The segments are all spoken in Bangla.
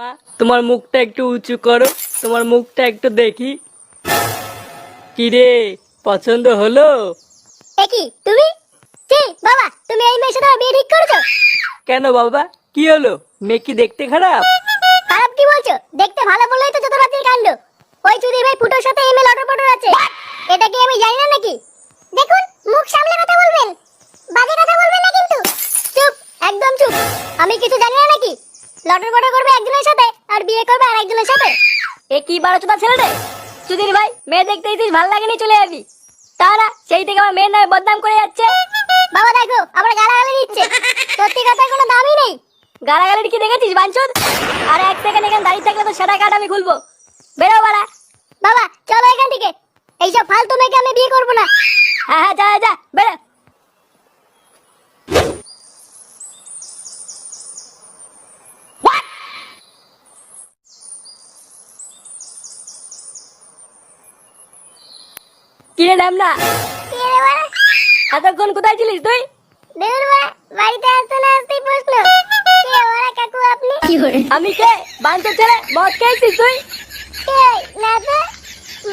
মা তোমার মুখটা একটু উঁচু করো, তোমার মুখটা একটু দেখি। কি রে, পছন্দ হলো? কি তুমি? ছি বাবা, তুমি এই মেয়ের সাথে আমার বিয়ে ঠিক করেছো? কেন বাবা, কি হলো? মেয়ে কি দেখতে খারাপ? খারাপ কি বলছো? দেখতে ভালো বললেই তো যত রাতের কাণ্ড। ওই চুদির ভাই ফুটোর সাথে এমএল অটো পটো আছে, এটা কি আমি জানি না নাকি? দেখুন, মুখ সামলে কথা বলবেন, বাজে কথা বলবেন না কিন্তু। চুপ, একদম চুপ। আমি কিছু জানি না নাকি? লটর পটর করবে একজনের সাথে আর বিয়ে করবে আরেকজনের সাথে। এ কি বারোচোদা ছেলে রে? চুদির ভাই, মেয়ে দেখতে এসেছিস, ভালো লাগেনি চলে যাবি। তারা সেই থেকে আমার মেয়ের নামে বদনাম করে যাচ্ছে। বাবা দেখো, আবার গালাগালি দিচ্ছে। সত্যি কথার কোনো দামই নেই। গালাগালির কি দেখেছিস বাঞ্চোদ? আর এক সেকেন্ড এখানে দাঁড়িয়ে থাকলে তো সেটা কাট আমি খুলবো। বেরো বাড়া। বাবা চলো এখান থেকে, এইসব ফালতু মেয়েকে আমি বিয়ে করবো না। হ্যাঁ হ্যাঁ, যা যা বেরো। কিরে নামনা, কি রে বাড়া? এতক্ষণ কোথায় ছিলিস তুই? দেখুন বাড়া, বাড়িতে আসতে না আসতেই বসলো। কে বাড়া কাকু আপনি? আমি কে? বাঞ্চোদ ছেলে, মদ খেয়েছিস তুই? কে? না তো।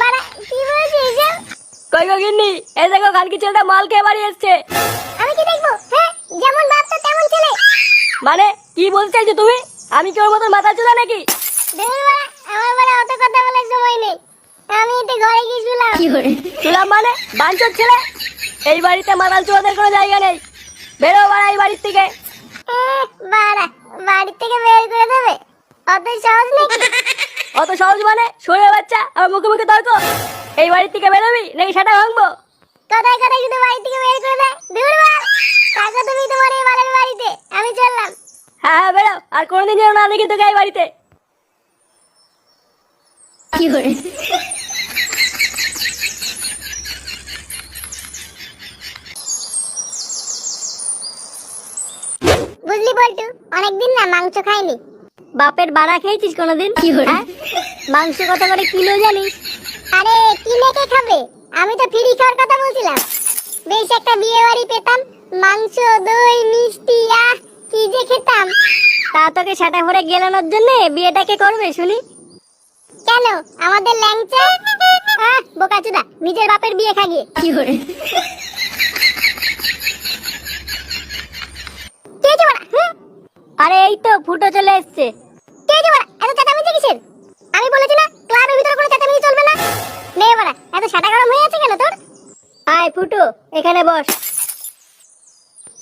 বাড়া কি বলছিস এসব? কই গো গিন্নি, এই দেখো খানকি ছেলেটা মাল খেয়ে বাড়ি এসছে। আমি কি দেখবো? হ্যাঁ, যেমন বাপ তো তেমন ছেলে। মানে কি বলতে চাইছো তুমি? আমি কি ওর মতন মাথা চুদা নাকি? দেখুন বাড়া, আমার বাড়া অত কথা বলার সময় নেই। আমি একটু ঘরে গিয়েছিলাম। শুনলাম মানে বাঞ্চোদ ছেলে, এই বাড়িতে মাতাল চুয়াদের কোনো জায়গা নেই। বেরো বাড়া এই বাড়ির থেকে। বাড়া, বাড়ি থেকে বের করে দেবে? অত সহজ নাকি? অত সহজ মানে? শোয়ে বাচ্চা, আমার মুখে মুখে তর্ক। এই বাড়ির থেকে বেরোবি নাকি সেটা ভাঙবো? কোথায় কোথায় শুধু বাড়ি থেকে বের করে দেয়। দূর বাল, থাকো তুমি তোমার এই বালের বাড়িতে, আমি চললাম। হ্যাঁ হ্যাঁ বেরো, আর কোনোদিন যেন না দেখি তোকে এই বাড়িতে। বুঝলি বল্টু, অনেকদিন না মাংস খাইনি। বাপের বাড়া খেয়েছিস কোনোদিন? হ্যাঁ? মাংস কত করে কিলো জানিস? আরে কিনে কে খাবে? আমি তো ফ্রি খাওয়ার কথা বলছিলাম। বেশ একটা বিয়ে বাড়ি পেতাম, মাংস দই মিষ্টি, আহ কি যে খেতাম। তা তোকে সেটা ভরে গেলানোর জন্য বিয়েটাকে করবে শুনি? কেন আমাদের ল্যাংচা? বোকাচুদা, নিজের বাপের বিয়ে খাগিয়ে। কে যে বড়া? আরে এই তো ফুটো চলে এসছে। কে যে বড়া? এত চেঁচামেচি কিসের? আমি বলেছি না ক্লাবের ভিতরে কোনো চেঁচামেচি চলবে না। নে বড়া, এত সাদা গরম হয়ে আছে কেন তোর? আয় ফুটো, এখানে বস।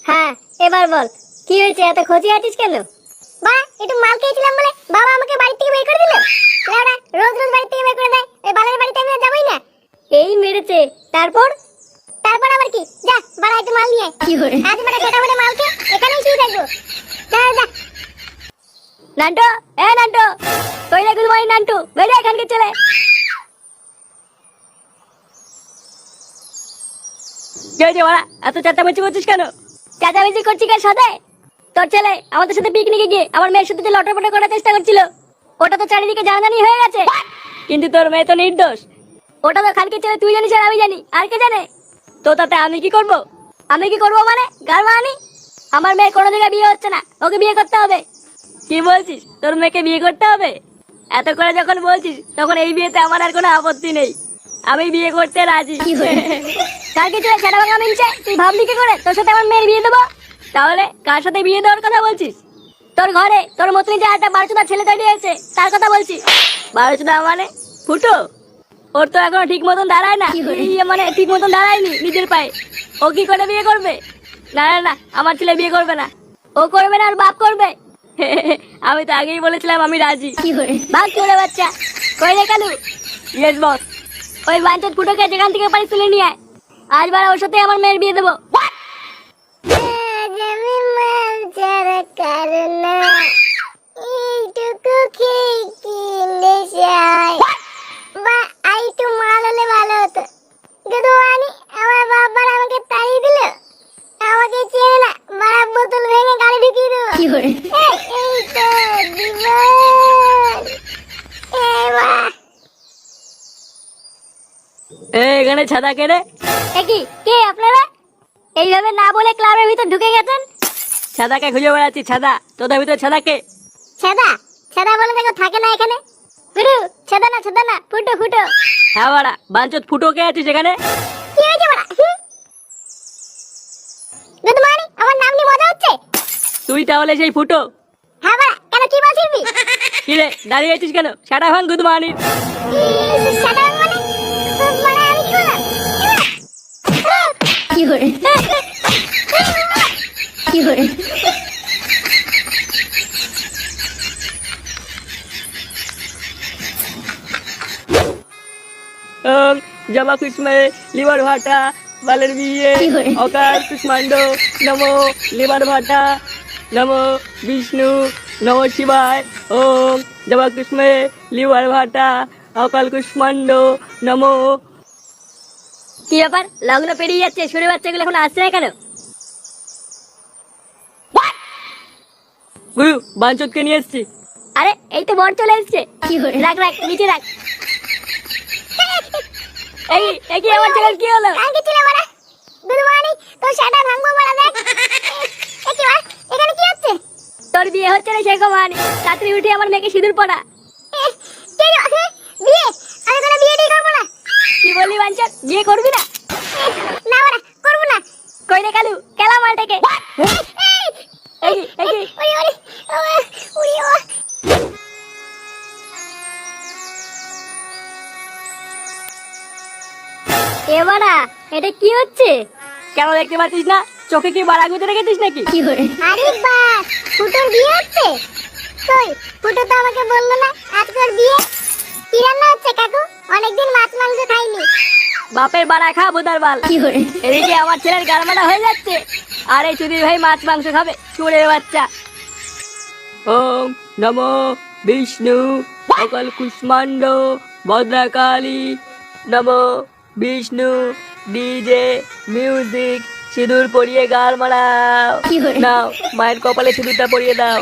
হ্যাঁ এবার বল, কি হয়েছে, এত খোঁজে আছিস কেন? বাড়া, একটু মাল খেয়েছিলাম বলে বাবা আমাকে বাড়ি থেকে বের করে দিল। লেওড়া, রোজ রোজ বাড়ি থেকে বের করে দেয়, এই বালের বাড়িতে আমি আর যাবোই না। এই মেরেছে, তারপর? তারপর আবার কি? যা বাড়া একটু মাল নিয়ে আয়। আজ মানে সেটা মানে মাল খেয়ে এখানেই শুয়ে থাকবো। যা যা। নান্টু, এ নান্টু, কই রে গুলমারি নান্টু, বেরিয়ে এখানকে চলে। কি হয়েছে বাড়া, এত চেঁচামেচি করছিস কেন? চেঁচামেচি করছি কার সাথে? তোর ছেলে আমাদের সাথে পিকনিকে গিয়ে আমার মেয়ের সাথে যে লটরপটর করার চেষ্টা করছিল, ওটা তো চারিদিকে জানাজানি হয়ে গেছে। কিন্তু তোর মেয়ে তো নির্দোষ। ওটা তো খানকে ছেলে, তুই জানিস আর আমি জানি, আর কে জানে? তো তাতে আমি কি করব? আমি কি করব মানে গার মানি? আমার মেয়ে কোনো জায়গায় বিয়ে হচ্ছে না, ওকে বিয়ে করতে হবে। কি বলছিস, তোর মেয়েকে বিয়ে করতে হবে? এত করে যখন বলছিস তখন এই বিয়েতে আমার আর কোনো আপত্তি নেই, আমি বিয়ে করতে রাজি। কালকে চলে সেটা ভাঙা মিলছে, তুই ভাবলি কি করে তোর সাথে আমার মেয়ের বিয়ে দেবো? তাহলে কার সাথে বিয়ে দেওয়ার কথা বলছিস? তোর ঘরে তোর মতনই যে একটা বারোচোদা ছেলে তৈরি হয়েছে তার কথা বলছি। বারোচোদা মানে ফুটো? ওর তো এখনো ঠিক মতন দাঁড়ায় না, মানে ঠিক মতন দাঁড়ায়নি নিজের পায়ে। ও কি করে বিয়ে করবে? না না না, আমার ছেলে বিয়ে করবে না। ও করবে না, আর বাপ করবে। আমি তো আগেই বলেছিলাম আমি রাজি। ভাগ করে বাচ্চা, কই রে কালু? Yes boss. ওই বাঞ্চত ফুটোকে যেখান থেকে পারি তুলে নিয়ে আয়, আজ বার ওর সাথে আমার মেয়ের বিয়ে দেবো। আজ আমি মাল ছাড়া কারণা, এইটুকু খেয়ে কি নেশায়। বা আইটু মাল হলে ভালো হতো, কিন্তু আনি আমার বাবার আমাকে তাড়িয়ে দিল। আমাকে চেনে না, বাড়া বোতল ভেঙে গাড়ি ঢুকিয়ে দেবো। এই তো জীবন। বাহ, এখানে ছাদা কেড়ে। কি কে আপনারা? এইভাবে না বলে ক্লাবের ভিতর ঢুকে গেছেন? ছাদাকে খুঁজে বেড়াচ্ছি, ছাদা তোদের ভিতরে ছাদাকে। ছাদা? ছেদা বলে দেখো থাকে না এখানে। ফুটু ছেদা না ফুটো ফুটো। হ্যাঁ বাড়া, বাঞ্চত ফুটো কে আছিস এখানে? কি হয়েছে বড়া? গুড মর্নিং, আমার নাম নিয়ে মজা হচ্ছে? তুই তাহলে সেই ফুটো? হ্যাঁ বড়া, কেন কি বলছিস? কি রে দাঁড়িয়ে আছিস কেন? সাটা ভাঙ গুড মর্নিং। সেটা মানে মানে আমি কি বললাম? কি করে কি করে জবা কুসমে লিভার ভাটা বালের বিয়ে কি করে? অকাল কুষ্মাণ্ড নমো লিভার ভাটা নমো বিষ্ণু নমো শিবায় ওম জবা কুসমে লিভার ভাটা অকাল কুষ্মাণ্ড নমো। কি ব্যাপার, লগ্ন পেরিয়ে যাচ্ছে, শুনে বাচ্চাগুলো এখন আসছে না কেন? গুরু বাঞ্চতকে নিয়ে এসছি। আরে এই তো বর চলে এসছে। কি করে? রাখ নিচে রাখ। এই কি আমার ছেলের কি হলো? কালকে ছিল বড়া। গুড মর্নিং, তোর সেটা ভাঙবো বড়া দেখ। এ কি বড়া? এখানে কি হচ্ছে? তোর বিয়ে হচ্ছে না সেরকম মানে রাত্রি উঠে আমার মেয়েকে সিঁদুর পড়া। কে রে? বিয়ে? আমি কোনো বিয়ে ঠিক করবো না। কি বললি বাঞ্চত, বিয়ে করবি না? না বড়া, করবো না। কই রে কালু, কেলা মালটাকে। এই ওরে ওরে ওরে ও। এবারা এটা কি হচ্ছে? কেন দেখতে পাচ্ছিস না? চোখে কি বাড়া গুঁজে রেখেছিস নাকি? কি করে? আরে বাস, ফুটোর বিয়ে হচ্ছে? কই, ফুটো তো আমাকে বললো না আজকে ওর বিয়ে। কি রান্না হচ্ছে কাকু? অনেকদিন মাছ মাংস খাইনি। বাপের বাড়া খা বোদার বাল। কি করে? এদিকে আমার ছেলের গালমাটা হয়ে যাচ্ছে, আর এই চুদির ভাই মাছ মাংস খাবে, চুরের বাচ্চা। ওম নমো বিষ্ণু অকাল কুষ্মাণ্ড ভদ্রাকালী নমো বিষ্ণু ডিজে মিউজিক সিঁদুর পরিয়ে গাল মারাও। কি করে? নাও মায়ের কপালে সিঁদুরটা পরিয়ে দাও।